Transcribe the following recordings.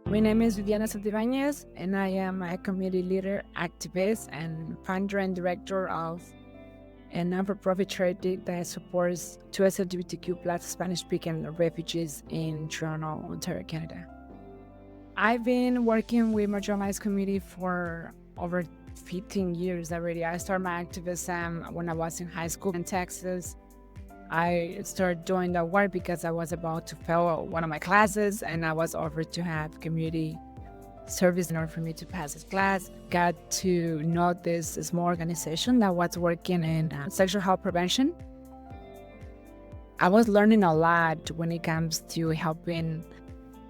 My name is Viviana Santibanez, and I am a community leader, activist, and founder and director of a non-for-profit charity that supports two LGBTQ plus Spanish-speaking refugees in Toronto, Ontario, Canada. I've been working with marginalized community for over 15 years already. I started my activism when I was in high school in Texas. I started doing that work because I was about to fail one of my classes and I was offered to have community service in order for me to pass this class. Got to know this small organization that was working in sexual health prevention. I was learning a lot when it comes to helping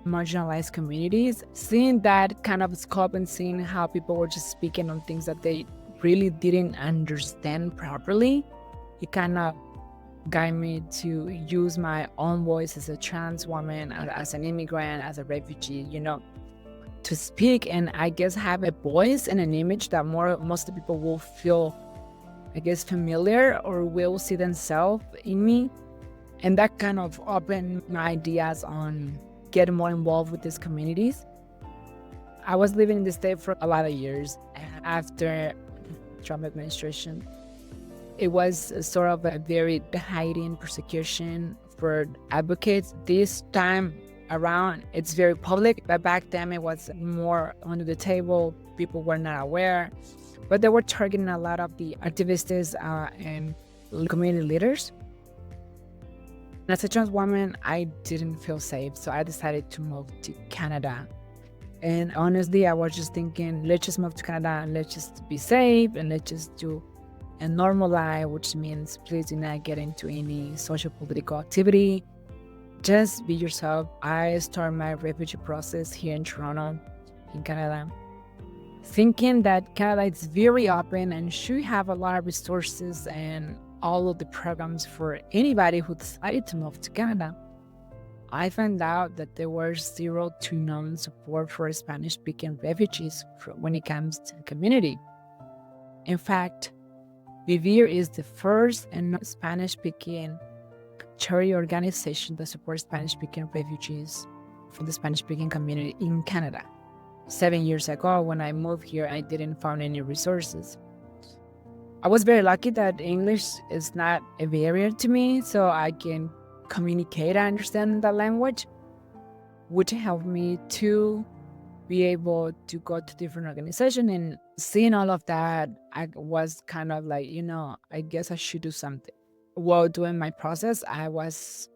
marginalized communities, seeing that kind of scope and seeing how people were just speaking on things that they really didn't understand properly. It kind of guide me to use my own voice as a trans woman, as an immigrant, as a refugee, to speak and I guess have a voice and an image that most of the people will feel, I guess, familiar or will see themselves in me. And that kind of opened my ideas on getting more involved with these communities. I was living in the state for a lot of years after Trump administration. It was sort of a very hiding persecution for advocates. This time around, it's very public, but back then it was more under the table. People were not aware, but they were targeting a lot of the activists and community leaders. And as a trans woman, I didn't feel safe, so I decided to move to Canada. And honestly, I was just thinking, let's just move to Canada and let's just be safe and let's just do a normal life, which means please do not get into any social political activity. Just be yourself. I started my refugee process here in Toronto, in Canada, thinking that Canada is very open and should have a lot of resources and all of the programs for anybody who decided to move to Canada. I found out that there was zero to none support for Spanish-speaking refugees when it comes to the community. In fact, Vivir is the first and Spanish-speaking charity organization that supports Spanish-speaking refugees from the Spanish-speaking community in Canada. 7 years ago, when I moved here, I didn't find any resources. I was very lucky that English is not a barrier to me, so I can communicate and understand the language, which helped me to be able to go to different organizations. And seeing all of that, I was kind of like, I guess I should do something. While doing my process, I was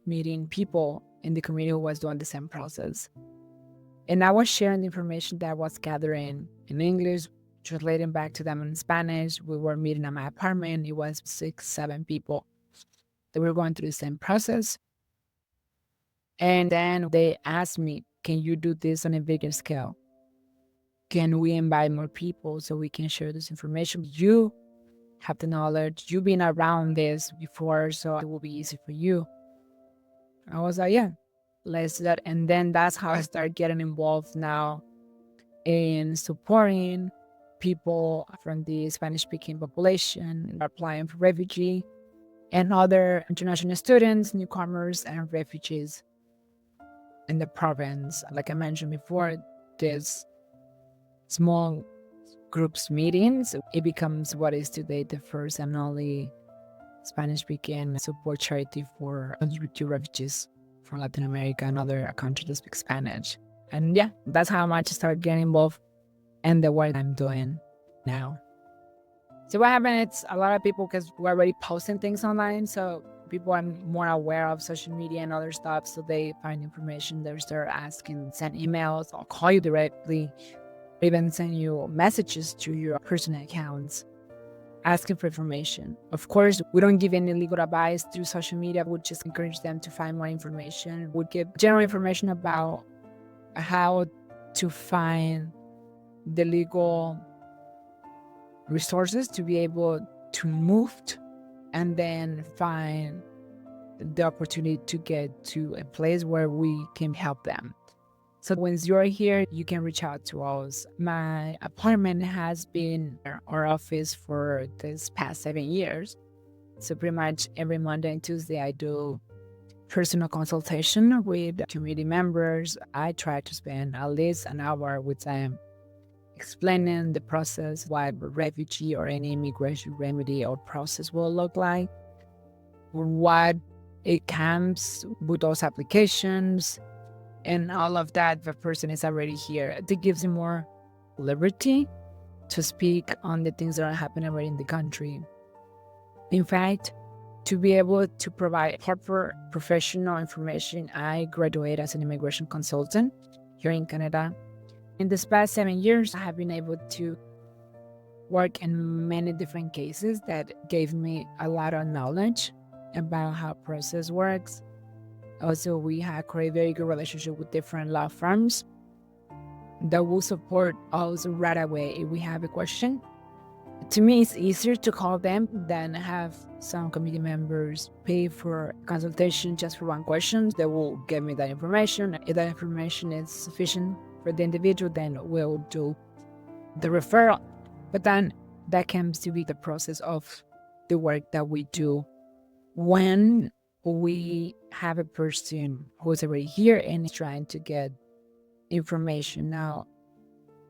meeting people in the community who was doing the same process. And I was sharing the information that I was gathering in English, translating back to them in Spanish. We were meeting at my apartment. It was 6, 7 people that were going through the same process. And then they asked me, can you do this on a bigger scale? Can we invite more people so we can share this information? You have the knowledge, you've been around this before, so it will be easy for you. I was like, yeah, let's do that. And then that's how I started getting involved now in supporting people from the Spanish-speaking population, applying for refugee, and other international students, newcomers, and refugees in the province. Like I mentioned before, there's small groups meetings. It becomes what is today the first and only Spanish-speaking support charity for LGBT refugees from Latin America and other countries that speak Spanish. And yeah, that's how much I started getting involved in the work I'm doing now. So what happened, it's a lot of people, because we're already posting things online, so people are more aware of social media and other stuff, so they find information, they start asking, send emails, or call you directly, even send you messages to your personal accounts asking for information. Of course, we don't give any legal advice through social media. We just encourage them to find more information. We give general information about how to find the legal resources to be able to move and then find the opportunity to get to a place where we can help them. So once you're here, you can reach out to us. My apartment has been our office for this past 7 years. So pretty much every Monday and Tuesday, I do personal consultation with community members. I try to spend at least an hour with them explaining the process, what refugee or any immigration remedy or process will look like, what it comes with those applications, and all of that. The person is already here. It gives you more liberty to speak on the things that are happening right in the country. In fact, to be able to provide proper professional information, I graduated as an immigration consultant here in Canada. In this past 7 years, I have been able to work in many different cases that gave me a lot of knowledge about how process works. Also, we have created a very good relationship with different law firms that will support us right away if we have a question. To me, it's easier to call them than have some community members pay for consultation just for one question. They will give me that information. If that information is sufficient for the individual, then we'll do the referral. But then that comes to be the process of the work that we do when we have a person who's already here and is trying to get information. Now,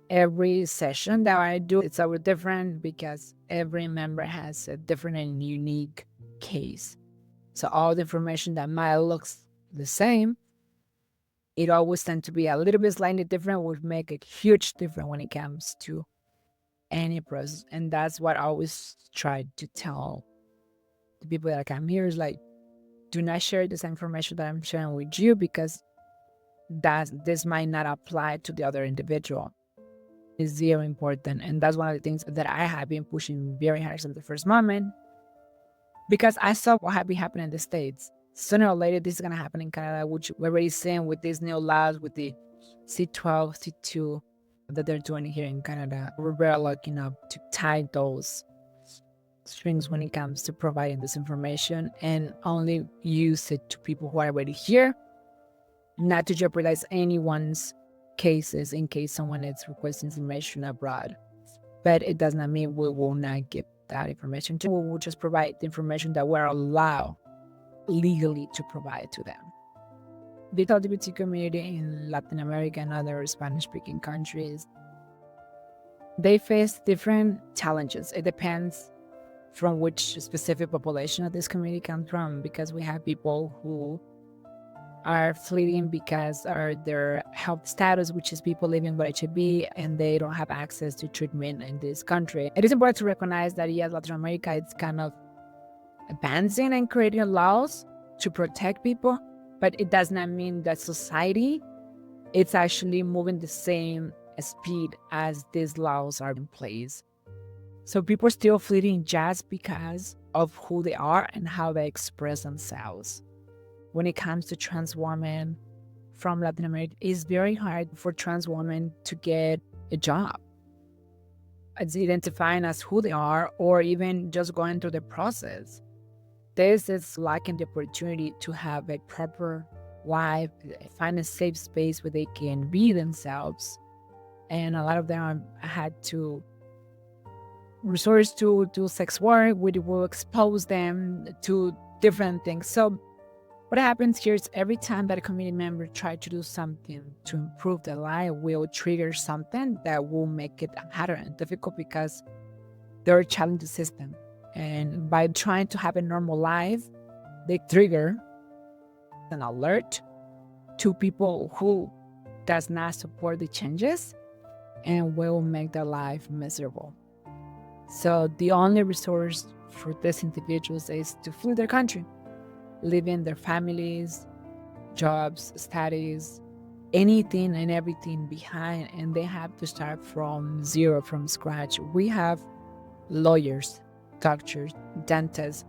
every session that I do, it's always different because every member has a different and unique case. So all the information that might look the same, it always tends to be a little bit slightly different, would make a huge difference when it comes to any process. And that's what I always try to tell the people that come here is like, do not share this information that I'm sharing with you because this might not apply to the other individual. Is very important. And that's one of the things that I have been pushing very hard since the first moment because I saw what had been happening in the States. Sooner or later, this is going to happen in Canada, which we're already seeing with these new laws, with the C12, C2 that they're doing here in Canada. We're very lucky enough to tie those strings when it comes to providing this information and only use it to people who are already here, not to jeopardize anyone's cases in case someone is requesting information abroad. But it does not mean we will not give that information to. We will just provide the information that we're allowed legally to provide to them. The LGBT community in Latin America and other Spanish-speaking countries, they face different challenges. It depends from which specific population of this community comes from, because we have people who are fleeing because of their health status, which is people living with HIV, and they don't have access to treatment in this country. It is important to recognize that, yes, Latin America is kind of advancing and creating laws to protect people, but it does not mean that society it's actually moving the same speed as these laws are in place. So people are still fleeing just because of who they are and how they express themselves. When it comes to trans women from Latin America, it's very hard for trans women to get a job. It's identifying as who they are or even just going through the process. This is lacking the opportunity to have a proper life, find a safe space where they can be themselves. And a lot of them had to resort to do sex work, which will expose them to different things. So what happens here is every time that a community member tries to do something to improve their life, will trigger something that will make it harder and difficult because they're challenging the system. And by trying to have a normal life, they trigger an alert to people who does not support the changes and will make their life miserable. So the only resource for these individuals is to flee their country, leaving their families, jobs, studies, anything and everything behind, and they have to start from zero, from scratch. We have lawyers, doctors, dentists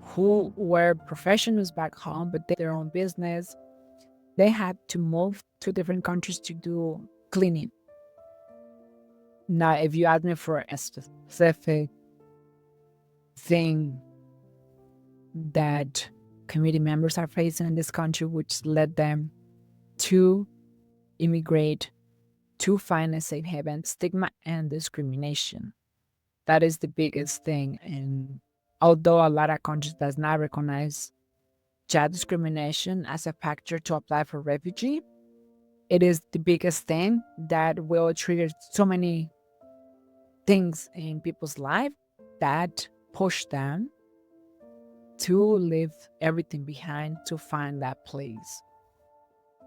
who were professionals back home, but they have their own business. They had to move to different countries to do cleaning. Now, if you ask me for a specific thing that community members are facing in this country, which led them to immigrate, to find a safe haven, stigma and discrimination. That is the biggest thing. And although a lot of countries does not recognize child discrimination as a factor to apply for refugee. It is the biggest thing that will trigger so many things in people's life that push them to leave everything behind to find that place.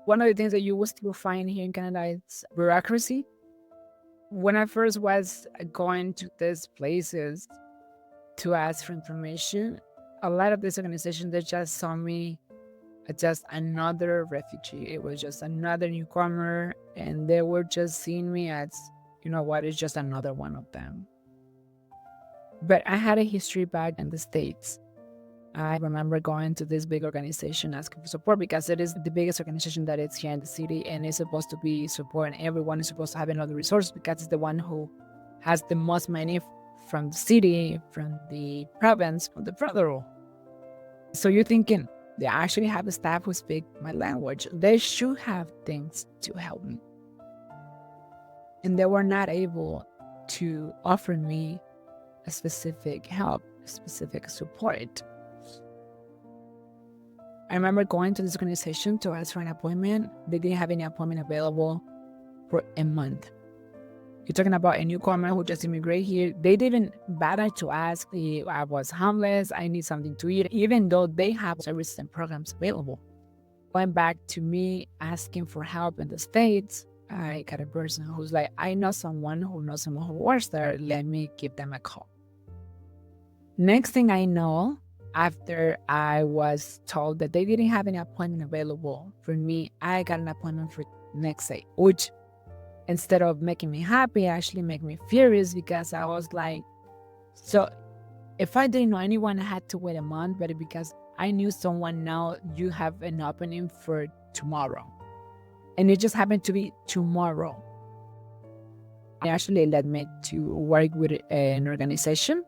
One of the things that you will still find here in Canada is bureaucracy. When I first was going to these places to ask for information, a lot of these organizations, they just saw me as just another refugee. It was just another newcomer, and they were just seeing me as, you know what, it's just another one of them. But I had a history back in the States. I remember going to this big organization asking for support because it is the biggest organization that is here in the city, and it's supposed to be supporting everyone. Is supposed to have another resource because it's the one who has the most money from the city, from the province, from the federal. So you're thinking, they actually have a staff who speak my language. They should have things to help me. And they were not able to offer me a specific help, a specific support. I remember going to this organization to ask for an appointment. They didn't have any appointment available for a month. You're talking about a newcomer who just immigrated here. They didn't bother to ask if I was homeless, I need something to eat, even though they have services and programs available. Going back to me asking for help in the States, I got a person who's like, I know someone who knows someone who works there. Let me give them a call. Next thing I know, after I was told that they didn't have any appointment available for me, I got an appointment for next day, which instead of making me happy, actually made me furious because I was like, so if I didn't know anyone, I had to wait a month, but because I knew someone, now you have an opening for tomorrow. And it just happened to be tomorrow. It actually led me to work with an organization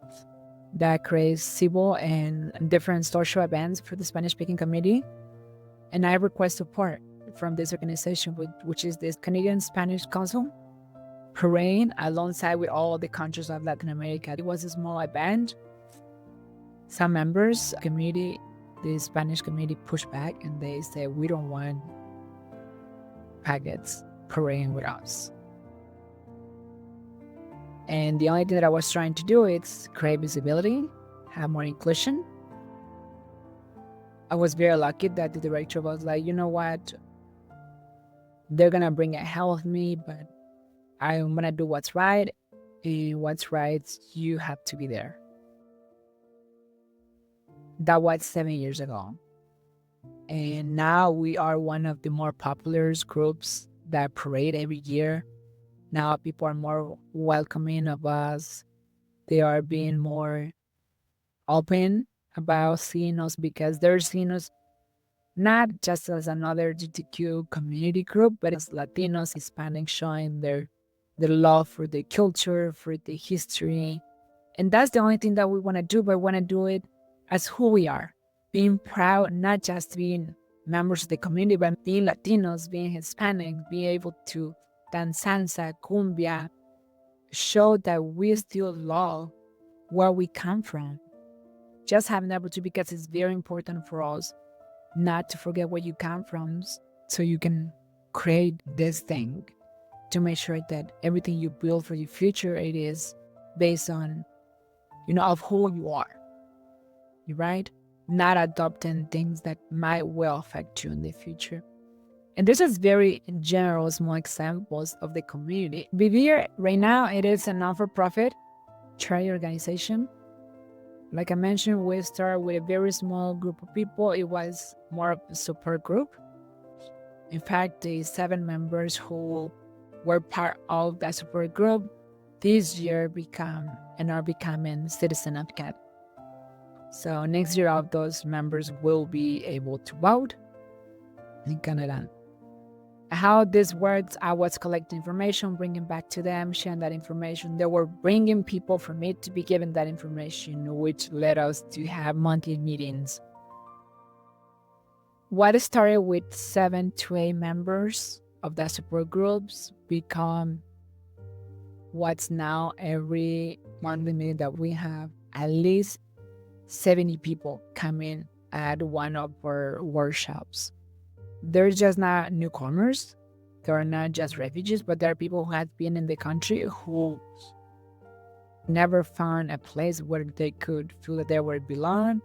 that creates civil and different social events for the Spanish-speaking community. And I request support from this organization, which is this Canadian Spanish Council, praying alongside with all the countries of Latin America. It was a small event. Some members, the Spanish community pushed back and they said, we don't want packets praying with us. And the only thing that I was trying to do is create visibility, have more inclusion. I was very lucky that the director was like, you know what? They're going to bring a hell of me, but I'm going to do what's right. And what's right, you have to be there. That was 7 years ago. And now we are one of the more popular groups that parade every year. Now people are more welcoming of us. They are being more open about seeing us because they're seeing us not just as another LGBTQ community group, but as Latinos, Hispanics, showing their love for the culture, for the history. And that's the only thing that we want to do, but we want to do it as who we are. Being proud, not just being members of the community, but being Latinos, being Hispanic, being able to dance salsa, cumbia, show that we still love where we come from. Just having that opportunity, because it's very important for us not to forget where you come from, so you can create this thing to make sure that everything you build for your future, it is based on, of who you are, right? Not adopting things that might well affect you in the future. And this is very general, small examples of the community. Vivir, right now, it is a non-for-profit charity organization. Like I mentioned, we started with a very small group of people. It was more of a support group. In fact, the 7 members who were part of that support group this year are becoming citizen of Canada. So next year, all of those members will be able to vote in Canada. How this works, I was collecting information, bringing back to them, sharing that information. They were bringing people for me to be given that information, which led us to have monthly meetings. What started with 7 to 8 members of that support groups become what's now every monthly meeting that we have at least 70 people come in at one of our workshops. They're just not newcomers. They're not just refugees, but there are people who have been in the country who never found a place where they could feel that they were belong,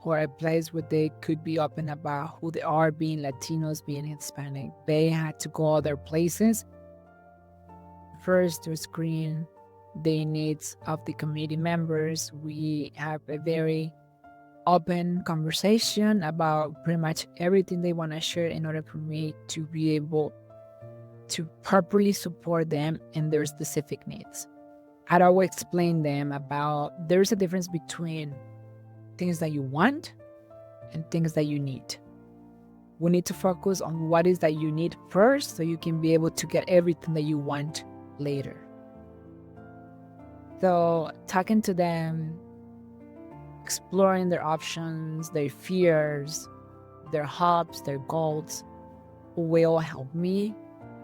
or a place where they could be open about who they are, being Latinos, being Hispanic. They had to go other places first to screen the needs of the community members. We have a very open conversation about pretty much everything they want to share in order for me to be able to properly support them in their specific needs. I'd always explain them about there's a difference between things that you want and things that you need. We need to focus on what is that you need first so you can be able to get everything that you want later. So talking to them, exploring their options, their fears, their hopes, their goals will help me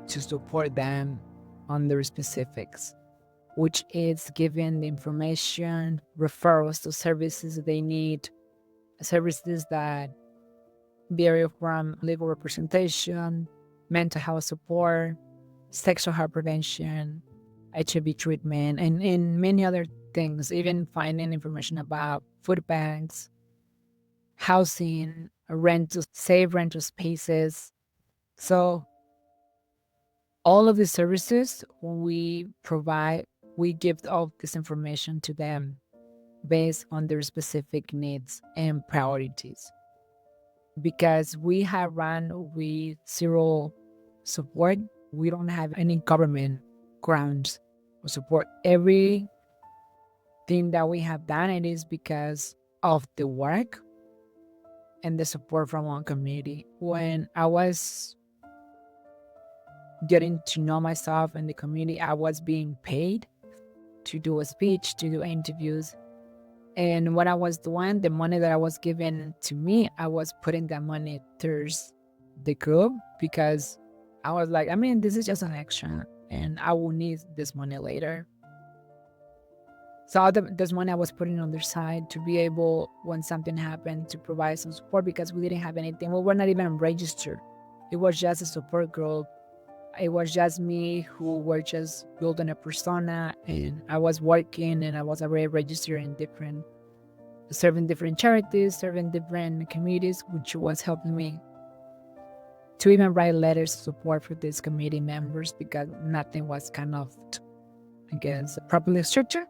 to support them on their specifics, which is giving the information, referrals to services they need, services that vary from legal representation, mental health support, sexual health prevention, HIV treatment, and many other things, even finding information about food banks, housing, safe rental spaces. So all of these services, when we provide, we give all this information to them based on their specific needs and priorities. Because we have run with zero support, we don't have any government grants or support. Everything that we have done, it is because of the work and the support from our community. When I was getting to know myself and the community, I was being paid to do a speech, to do interviews. And what I was doing, the money that I was given to me, I was putting that money towards the group because I was like, I mean, this is just an extra and I will need this money later. So this money I was putting on their side to be able, when something happened, to provide some support because we didn't have anything. We were not even registered. It was just a support group. It was just me who were just building a persona, and I was working and I was already registered in serving different charities, serving different communities, which was helping me to even write letters of support for these community members because nothing was kind of, I guess, properly structured.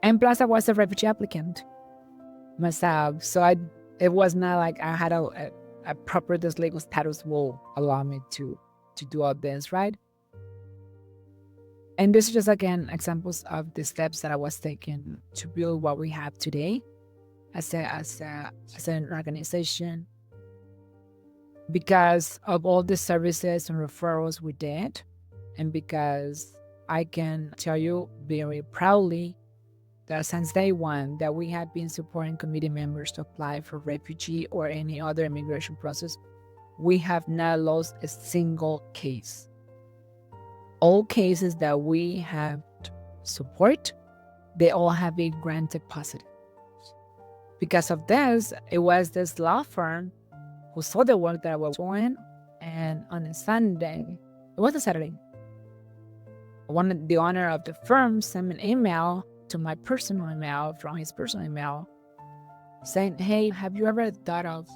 And plus I was a refugee applicant myself. So it was not like I had a proper this legal status will allow me to do all this, right? And this is just, again, examples of the steps that I was taking to build what we have today as an organization. Because of all the services and referrals we did, and because I can tell you very proudly that since day one that we have been supporting community members to apply for refugee or any other immigration process, we have not lost a single case. All cases that we have support, they all have been granted positive. Because of this, it was this law firm who saw the work that I was doing, and on a Sunday, it was a Saturday, the owner of the firm sent me an email to my personal email from his personal email saying, hey, have you ever thought of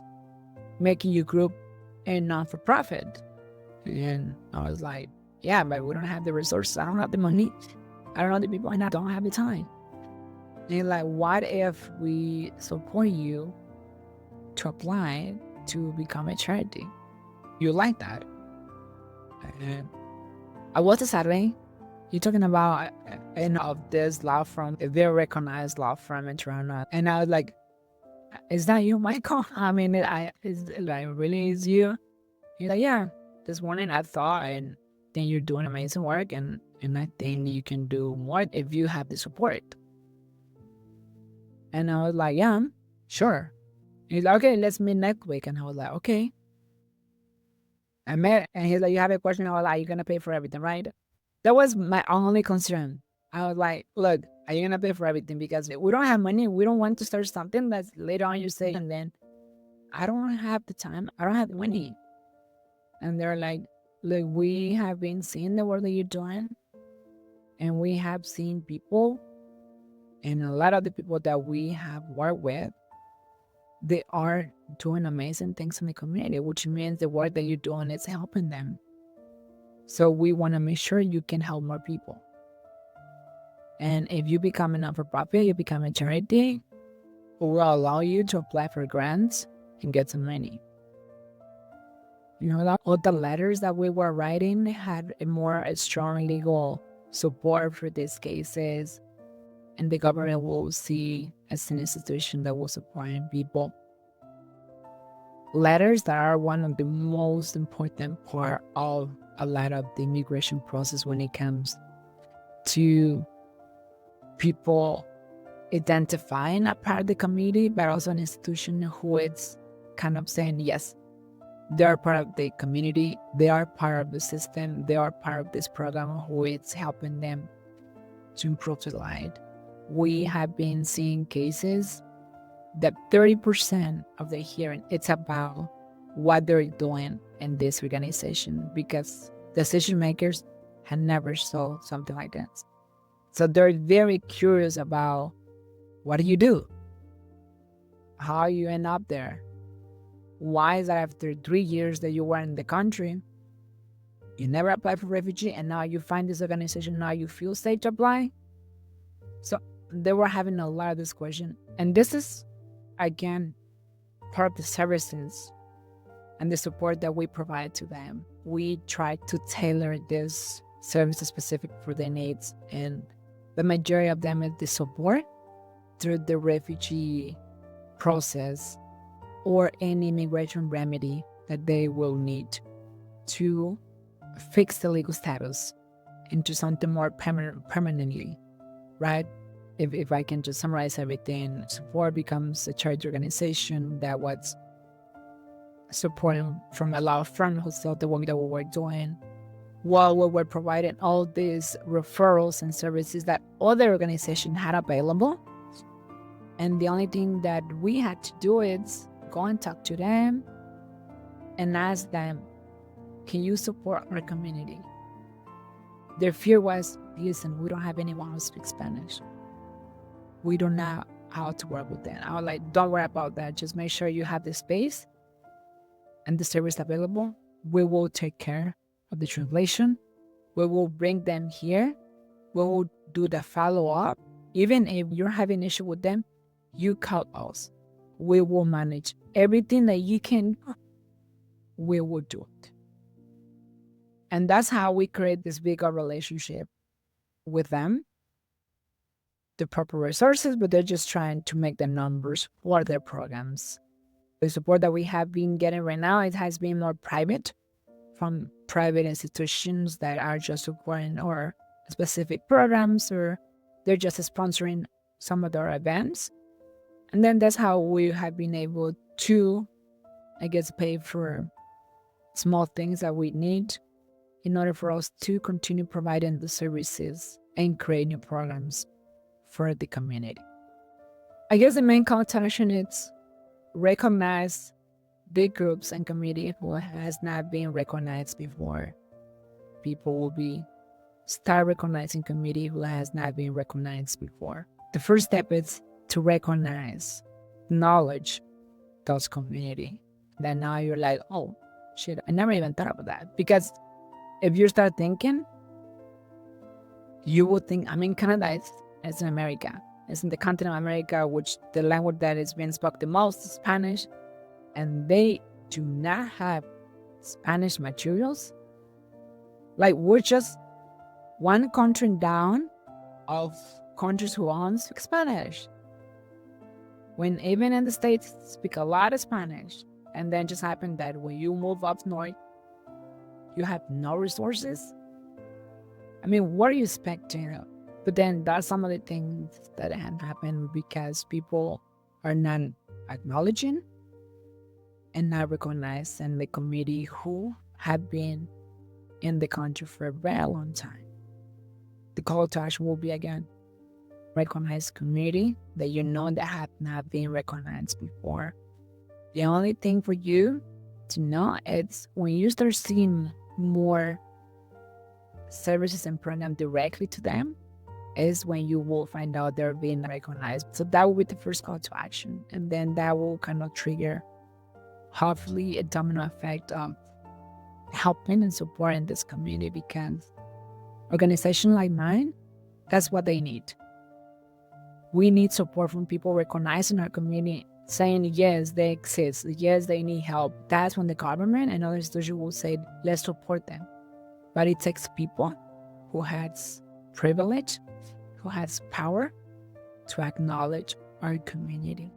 making your group a non-for-profit? And I was like, yeah, but we don't have the resources. I don't have the money. I don't know the people, and I don't have the time. And he's like, what if we support you to apply to become a charity? You like that? And I was a Saturday. You're talking about of this law firm, a very recognized law firm in Toronto. And I was like, is that you, Michael? I mean, really is you? He's like, yeah, this morning I thought, and then you're doing amazing work, and I think you can do more if you have the support. And I was like, yeah, sure. He's like, okay, let's meet next week. And I was like, okay. I met, and he's like, you have a question? I was like, you're going to pay for everything, right? That was my only concern. I was like, look, are you going to pay for everything? Because we don't have money. We don't want to start something that's later on you say, and then I don't have the time. I don't have the money. And they're like, look, we have been seeing the work that you're doing, and we have seen people, and a lot of the people that we have worked with, they are doing amazing things in the community, which means the work that you're doing is helping them. So we want to make sure you can help more people. And if you become a non-for-profit, you become a charity, who will allow you to apply for grants and get some money. All the letters that we were writing had a strong legal support for these cases, and the government will see as an institution that was supporting people. Letters that are one of the most important part of a lot of the immigration process when it comes to people identifying a part of the community, but also an institution who is kind of saying, yes, they are part of the community, they are part of the system, they are part of this program who is helping them to improve their life. We have been seeing cases that 30% of the hearing, it's about what they're doing in this organization, because decision makers had never saw something like this. So they're very curious about, what do you do? How you end up there? Why is that after 3 years that you were in the country, you never applied for refugee, and now you find this organization, now you feel safe to apply? So they were having a lot of this question. And this is, again, part of the services and the support that we provide to them. We try to tailor this service specific for their needs, and the majority of them is the support through the refugee process or any immigration remedy that they will need to fix the legal status into something more permanently, right? If I can just summarize everything, support becomes a charity organization that was supporting from a law firm who saw the work that we were doing, while we were providing all these referrals and services that other organizations had available. And the only thing that we had to do is go and talk to them and ask them, can you support our community? Their fear was, listen, we don't have anyone who speaks Spanish. We don't know how to work with them. I was like, don't worry about that. Just make sure you have the space and the service available. We will take care of the translation. We will bring them here. We will do the follow-up. Even if you're having an issue with them, you call us. We will manage everything that you can. We will do it. And that's how we create this bigger relationship with them. The proper resources, but they're just trying to make the numbers for their programs. The support that we have been getting right now, it has been more private, from private institutions that are just supporting our specific programs, or they're just sponsoring some of their events. And then that's how we have been able to, pay for small things that we need in order for us to continue providing the services and create new programs for the community. I guess the main call to action is recognize big groups and community who has not been recognized before. People will start recognizing community who has not been recognized before. The first step is to recognize, acknowledge those community. Then now you're like, oh shit, I never even thought about that. Because if you start thinking, you would think, Canada is in America. It's in the continent of America, which the language that is being spoken the most is Spanish, and they do not have Spanish materials. Like, we're just one country down of countries who only speak Spanish. When even in the States speak a lot of Spanish, and then just happened that when you move up north, you have no resources. What are you expecting? But then that's some of the things that have happened because people are not acknowledging and not recognizing the community who have been in the country for a very long time. The call to action will be, again, recognize community that that have not been recognized before, The only thing for you to know is when you start seeing more services and programs directly to them, is when you will find out they're being recognized. So that will be the first call to action. And then that will kind of trigger, hopefully, a domino effect of helping and supporting this community, because organizations like mine, that's what they need. We need support from people recognizing our community, saying, yes, they exist, yes, they need help. That's when the government and other institutions will say, let's support them. But it takes people who has privilege, who has power, to acknowledge our community.